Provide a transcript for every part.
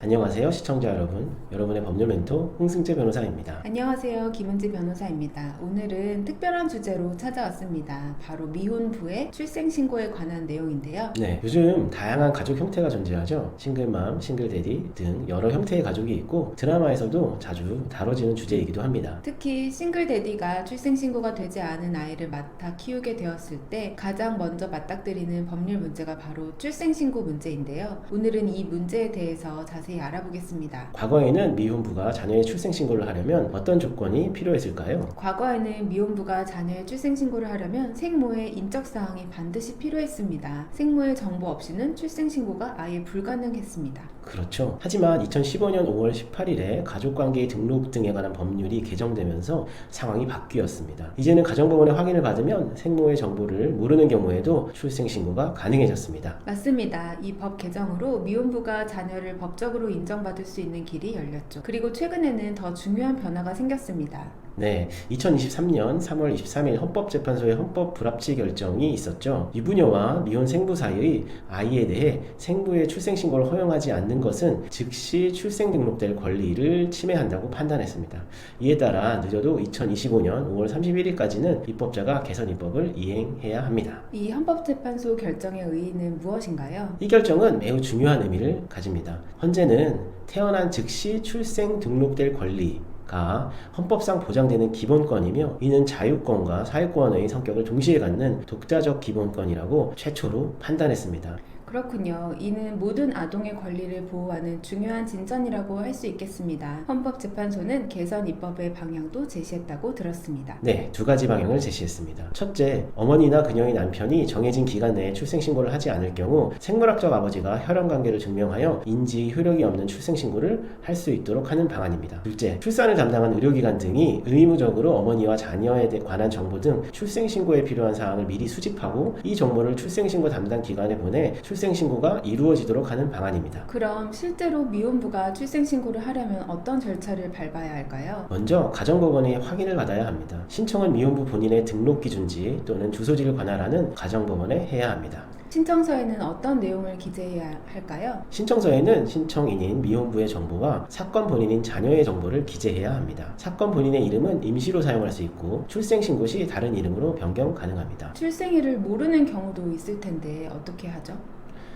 안녕하세요 시청자 여러분, 여러분의 법률 멘토 홍승재 변호사입니다. 안녕하세요. 김은지 변호사입니다. 오늘은 특별한 주제로 찾아왔습니다. 바로 미혼부의 출생신고에 관한 내용인데요. 네, 요즘 다양한 가족 형태가 존재하죠. 싱글맘, 싱글데디 등 여러 형태의 가족이 있고 드라마에서도 자주 다뤄지는 주제이기도 합니다. 특히 싱글데디가 출생신고가 되지 않은 아이를 맡아 키우게 되었을 때 가장 먼저 맞닥뜨리는 법률 문제가 바로 출생신고 문제인데요. 오늘은 이 문제에 대해서 자세히 알아보겠습니다. 과거에는 미혼부가 자녀의 출생신고를 하려면 어떤 조건이 필요했을까요? 과거에는 미혼부가 자녀의 출생신고를 하려면 생모의 인적사항이 반드시 필요했습니다. 생모의 정보 없이는 출생신고가 아예 불가능했습니다. 그렇죠. 하지만 2015년 5월 18일에 가족관계의 등록 등에 관한 법률이 개정되면서 상황이 바뀌었습니다. 이제는 가정법원의 확인을 받으면 생모의 정보를 모르는 경우에도 출생신고가 가능해졌습니다. 맞습니다. 이 법 개정으로 미혼부가 자녀를 법적으로 인정받을 수 있는 길이 열렸죠. 그리고 최근에는 더 중요한 변화가 생겼습니다. 네, 2023년 3월 23일 헌법재판소의 헌법 불합치 결정이 있었죠. 유부녀와 미혼 생부 사이의 아이에 대해 생부의 출생신고를 허용하지 않는 것은 즉시 출생 등록될 권리를 침해한다고 판단했습니다. 이에 따라 늦어도 2025년 5월 31일까지는 입법자가 개선 입법을 이행해야 합니다. 이 헌법재판소 결정의 의의는 무엇인가요? 이 결정은 매우 중요한 의미를 가집니다. 현재는 태어난 즉시 출생 등록될 권리가 헌법상 보장되는 기본권이며 이는 자유권과 사유권의 성격을 동시에 갖는 독자적 기본권이라고 최초로 판단했습니다. 그렇군요. 이는 모든 아동의 권리를 보호하는 중요한 진전이라고 할 수 있겠습니다. 헌법재판소는 개선 입법의 방향도 제시했다고 들었습니다. 네, 두 가지 방향을 제시했습니다. 첫째, 어머니나 그녀의 남편이 정해진 기간 내에 출생신고를 하지 않을 경우 생물학적 아버지가 혈연관계를 증명하여 인지 효력이 없는 출생신고를 할 수 있도록 하는 방안입니다. 둘째, 출산을 담당한 의료기관 등이 의무적으로 어머니와 자녀에 관한 정보 등 출생신고에 필요한 사항을 미리 수집하고 이 정보를 출생신고 담당 기관에 보내 출생신고가 이루어지도록 하는 방안입니다. 그럼 실제로 미혼부가 출생신고를 하려면 어떤 절차를 밟아야 할까요? 먼저 가정법원의 확인을 받아야 합니다. 신청은 미혼부 본인의 등록기준지 또는 주소지를 관할하는 가정법원에 해야 합니다. 신청서에는 어떤 내용을 기재해야 할까요? 신청서에는 신청인인 미혼부의 정보와 사건 본인인 자녀의 정보를 기재해야 합니다. 사건 본인의 이름은 임시로 사용할 수 있고 출생신고 시 다른 이름으로 변경 가능합니다. 출생일을 모르는 경우도 있을 텐데 어떻게 하죠?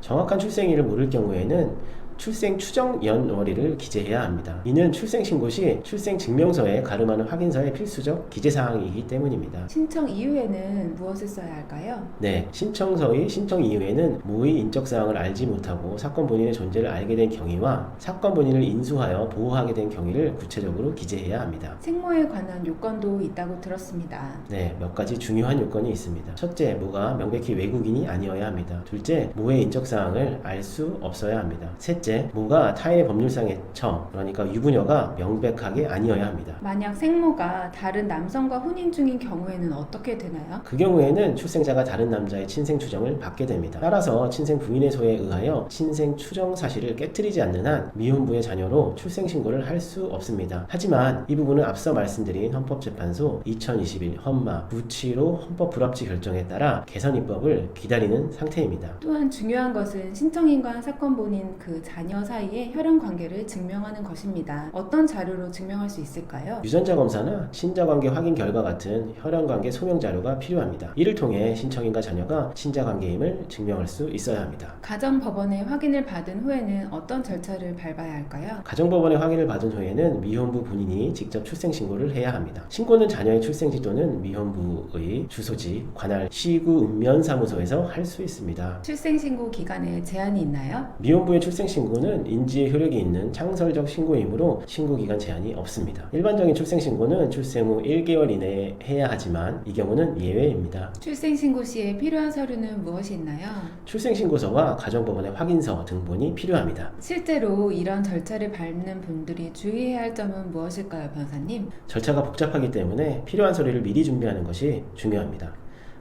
정확한 출생일을 모를 경우에는 출생 추정 연월일을 기재해야 합니다. 이는 출생신고 시 출생증명서에 가름하는 확인서의 필수적 기재사항이기 때문입니다. 신청 이후에는 무엇을 써야 할까요? 네, 신청서의 신청 이후에는 모의 인적사항을 알지 못하고 사건 본인의 존재를 알게 된 경위와 사건 본인을 인수하여 보호하게 된 경위를 구체적으로 기재해야 합니다. 생모에 관한 요건도 있다고 들었습니다. 네, 몇 가지 중요한 요건이 있습니다. 첫째, 모가 명백히 외국인이 아니어야 합니다. 둘째, 모의 인적사항을 알 수 없어야 합니다. 셋째, 모가 타인의 법률상의 처, 그러니까 유부녀가 명백하게 아니어야 합니다. 만약 생모가 다른 남성과 혼인 중인 경우에는 어떻게 되나요? 그 경우에는 출생자가 다른 남자의 친생 추정을 받게 됩니다. 따라서 친생 부인의 소에 의하여 친생 추정 사실을 깨트리지 않는 한 미혼부의 자녀로 출생신고를 할 수 없습니다. 하지만 이 부분은 앞서 말씀드린 헌법재판소 2021 헌마 975 헌법 불합치 결정에 따라 개선 입법을 기다리는 상태입니다. 또한 중요한 것은 신청인과 사건 본인 그 자녀 사이의 혈연 관계를 증명하는 것입니다. 어떤 자료로 증명할 수 있을까요? 유전자 검사나 친자관계 확인 결과 같은 혈연관계 소명 자료가 필요합니다. 이를 통해 신청인과 자녀가 친자관계임을 증명할 수 있어야 합니다. 가정법원의 확인을 받은 후에는 어떤 절차를 밟아야 할까요? 가정법원의 확인을 받은 후에는 미혼부 본인이 직접 출생신고를 해야 합니다. 신고는 자녀의 출생지 또는 미혼부의 주소지, 관할 시구 읍면사무소에서 할 수 있습니다. 출생신고 기간에 제한이 있나요? 미혼부의 출생신고는 인지의 효력이 있는 창설적 신고이므로 신고기간 제한이 없습니다. 일반적인 출생신고는 출생 후 1개월 이내에 해야 하지만 이 경우는 예외입니다. 출생신고 시에 필요한 서류는 무엇이 있나요? 출생신고서와 가정법원의 확인서 등본이 필요합니다. 실제로 이런 절차를 밟는 분들이 주의해야 할 점은 무엇일까요, 변호사님? 절차가 복잡하기 때문에 필요한 서류를 미리 준비하는 것이 중요합니다.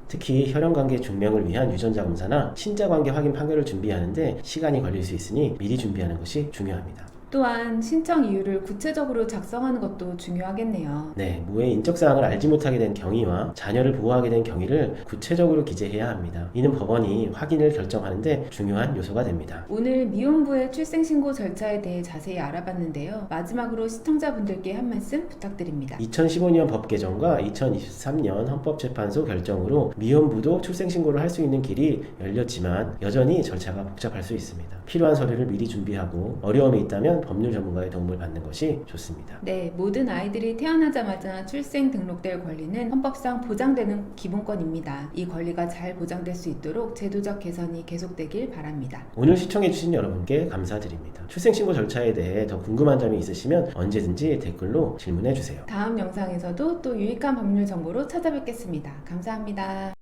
특히 혈연관계 증명을 위한 유전자 검사나 친자관계 확인 판결을 준비하는데 시간이 걸릴 수 있으니 미리 준비하는 것이 중요합니다. 또한 신청 이유를 구체적으로 작성하는 것도 중요하겠네요. 네, 무해 인적사항을 알지 못하게 된 경위와 자녀를 보호하게 된 경위를 구체적으로 기재해야 합니다. 이는 법원이 확인을 결정하는데 중요한 요소가 됩니다. 오늘 미혼부의 출생신고 절차에 대해 자세히 알아봤는데요. 마지막으로 시청자분들께 한 말씀 부탁드립니다. 2015년 법 개정과 2023년 헌법재판소 결정으로 미혼부도 출생신고를 할 수 있는 길이 열렸지만 여전히 절차가 복잡할 수 있습니다. 필요한 서류를 미리 준비하고 어려움이 있다면 법률 전문가의 도움을 받는 것이 좋습니다. 네, 모든 아이들이 태어나자마자 출생 등록될 권리는 헌법상 보장되는 기본권입니다. 이 권리가 잘 보장될 수 있도록 제도적 개선이 계속되길 바랍니다. 오늘 시청해주신 여러분께 감사드립니다. 출생신고 절차에 대해 더 궁금한 점이 있으시면 언제든지 댓글로 질문해주세요. 다음 영상에서도 또 유익한 법률 정보로 찾아뵙겠습니다. 감사합니다.